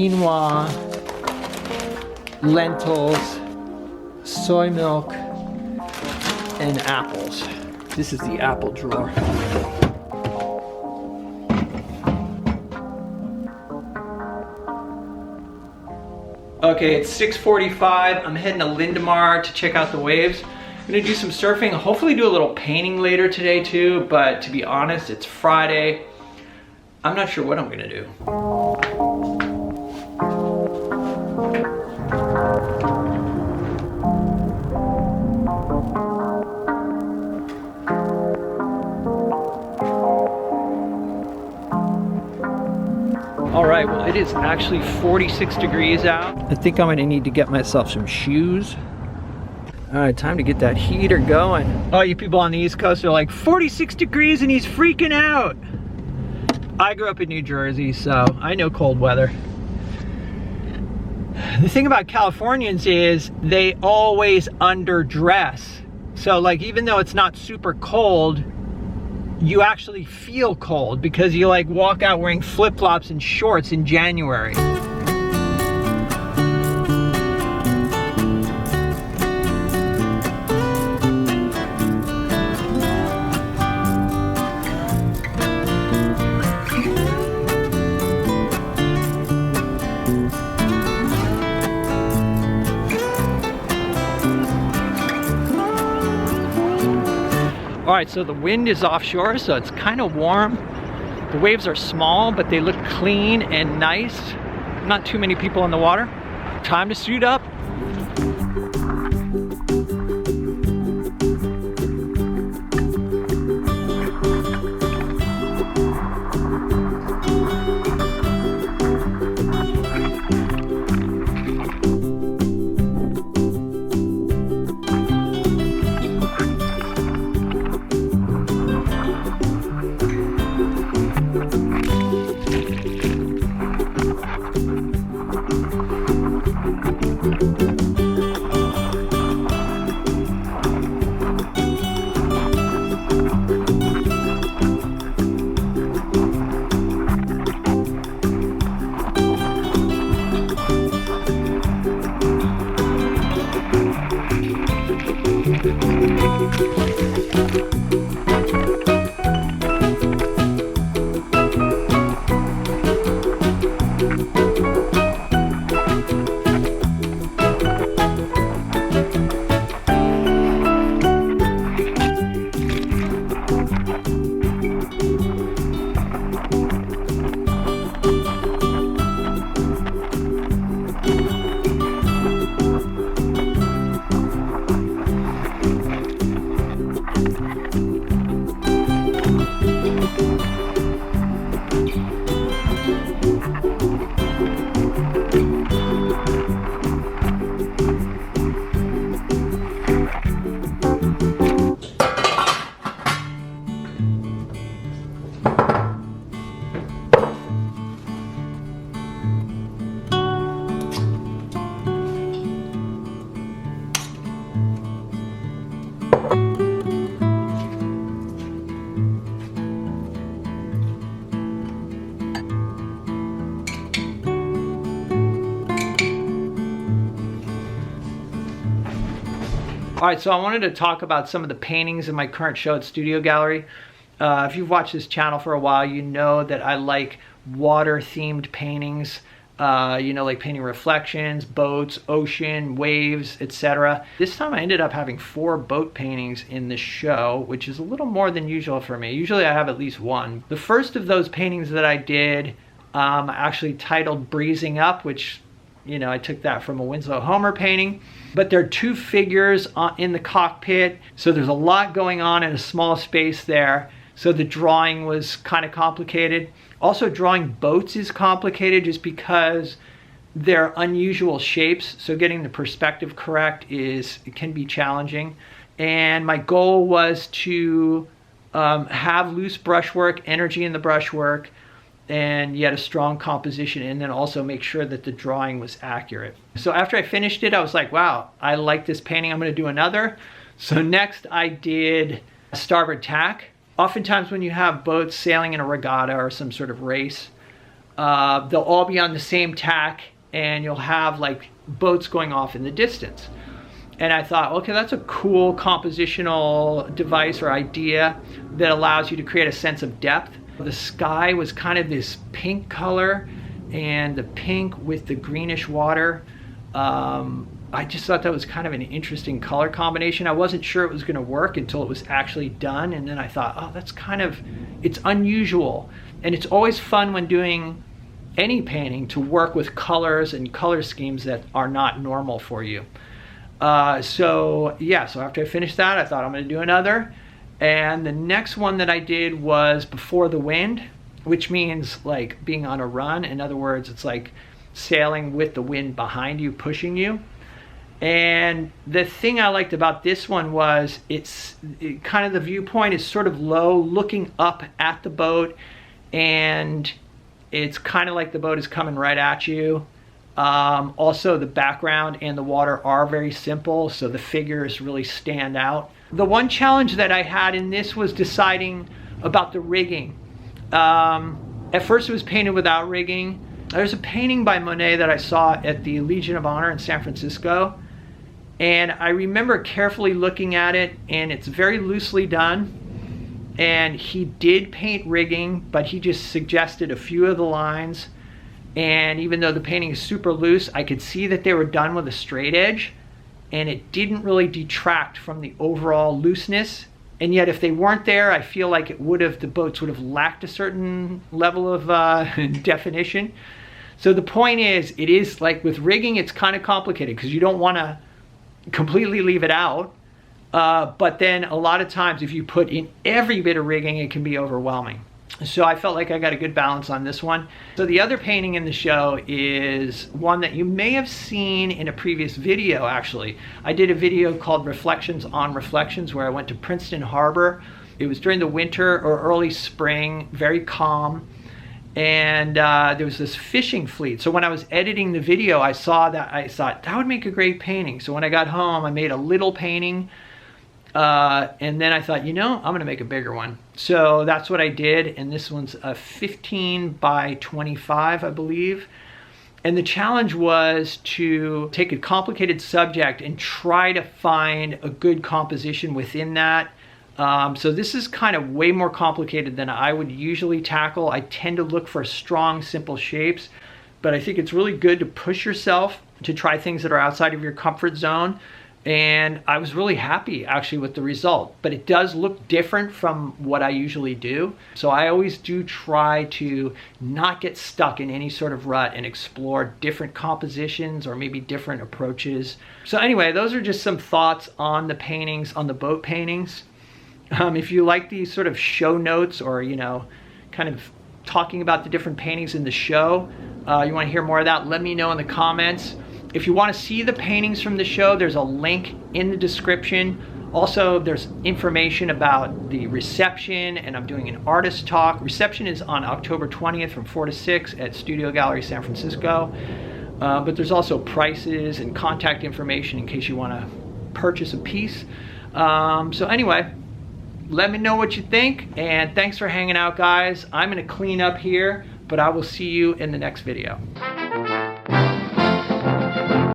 quinoa, lentils, soy milk, and apples. This is the apple drawer. Okay, it's 6:45. I'm heading to Lindemar to check out the waves. I'm gonna do some surfing, hopefully do a little painting later today too, but to be honest, it's Friday. I'm not sure what I'm gonna do. All right, well, it is actually 46 degrees out. I think I'm gonna need to get myself some shoes. All right, time to get that heater going. Oh, you people on the East Coast are like, 46 degrees and he's freaking out. I grew up in New Jersey, so I know cold weather. The thing about Californians is they always underdress. So like, even though it's not super cold, you actually feel cold because you like walk out wearing flip-flops and shorts in January. All right, so the wind is offshore, so it's kind of warm. The waves are small, but they look clean and nice. Not too many people in the water. Time to suit up. All right, so I wanted to talk about some of the paintings in my current show at Studio Gallery. If you've watched this channel for a while, you know that I like water-themed paintings, you know, like painting reflections, boats, ocean, waves, etc. This time I ended up having 4 boat paintings in the show, which is a little more than usual for me. Usually I have at least 1. The first of those paintings that I did, I actually titled Breezing Up, which, you know, I took that from a Winslow Homer painting. But there are 2 figures in the cockpit, so there's a lot going on in a small space there. So the drawing was kind of complicated. Also, drawing boats is complicated just because they're unusual shapes. So getting the perspective correct it can be challenging. And my goal was to have loose brushwork, energy in the brushwork, and yet a strong composition, and then also make sure that the drawing was accurate. So after I finished it, I was like, wow, I like this painting, I'm gonna do another. So next I did Starboard Tack. Oftentimes when you have boats sailing in a regatta or some sort of race, they'll all be on the same tack, and you'll have like boats going off in the distance. And I thought, okay, that's a cool compositional device or idea that allows you to create a sense of depth. The sky was kind of this pink color, and the pink with the greenish water. I just thought that was kind of an interesting color combination. I wasn't sure it was going to work until it was actually done, and then I thought, oh, that's kind of, it's unusual. And it's always fun when doing any painting to work with colors and color schemes that are not normal for you. So after I finished that, I thought I'm going to do another. And the next one that I did was Before the Wind, which means like being on a run. In other words, it's like sailing with the wind behind you, pushing you. And the thing I liked about this one was kind of the viewpoint is sort of low, looking up at the boat, and it's kind of like the boat is coming right at you. Also, the background and the water are very simple, so the figures really stand out. The one challenge that I had in this was deciding about the rigging. At first it was painted without rigging. There's a painting by Monet that I saw at the Legion of Honor in San Francisco, and I remember carefully looking at it, and it's very loosely done. And he did paint rigging, but he just suggested a few of the lines. And even though the painting is super loose, I could see that they were done with a straight edge, and it didn't really detract from the overall looseness. And yet if they weren't there, I feel like the boats would have lacked a certain level of definition. So the point is, it is like with rigging, it's kind of complicated because you don't want to completely leave it out. But then a lot of times if you put in every bit of rigging, it can be overwhelming. So I felt like I got a good balance on this one. So the other painting in the show is one that you may have seen in a previous video, actually. I did a video called Reflections on Reflections, where I went to Princeton Harbor. It was during the winter or early spring, very calm. And there was this fishing fleet. So when I was editing the video, I saw that, I thought that would make a great painting. So when I got home, I made a little painting. And then I thought, you know, I'm gonna make a bigger one. So that's what I did, and this one's a 15 by 25, I believe. And the challenge was to take a complicated subject and try to find a good composition within that. So this is kind of way more complicated than I would usually tackle. I tend to look for strong, simple shapes, but I think it's really good to push yourself to try things that are outside of your comfort zone. And I was really happy actually with the result, but it does look different from what I usually do. So I always do try to not get stuck in any sort of rut and explore different compositions or maybe different approaches. So anyway, those are just some thoughts on the paintings, on the boat paintings. If you like these sort of show notes, or, you know, kind of talking about the different paintings in the show, you want to hear more of that, let me know in the comments. If you want to see the paintings from the show, there's a link in the description. Also, there's information about the reception, and I'm doing an artist talk. Reception is on October 20th from 4 to 6 at Studio Gallery San Francisco. But there's also prices and contact information in case you want to purchase a piece. So anyway, let me know what you think, and thanks for hanging out, guys. I'm going to clean up here, but I will see you in the next video.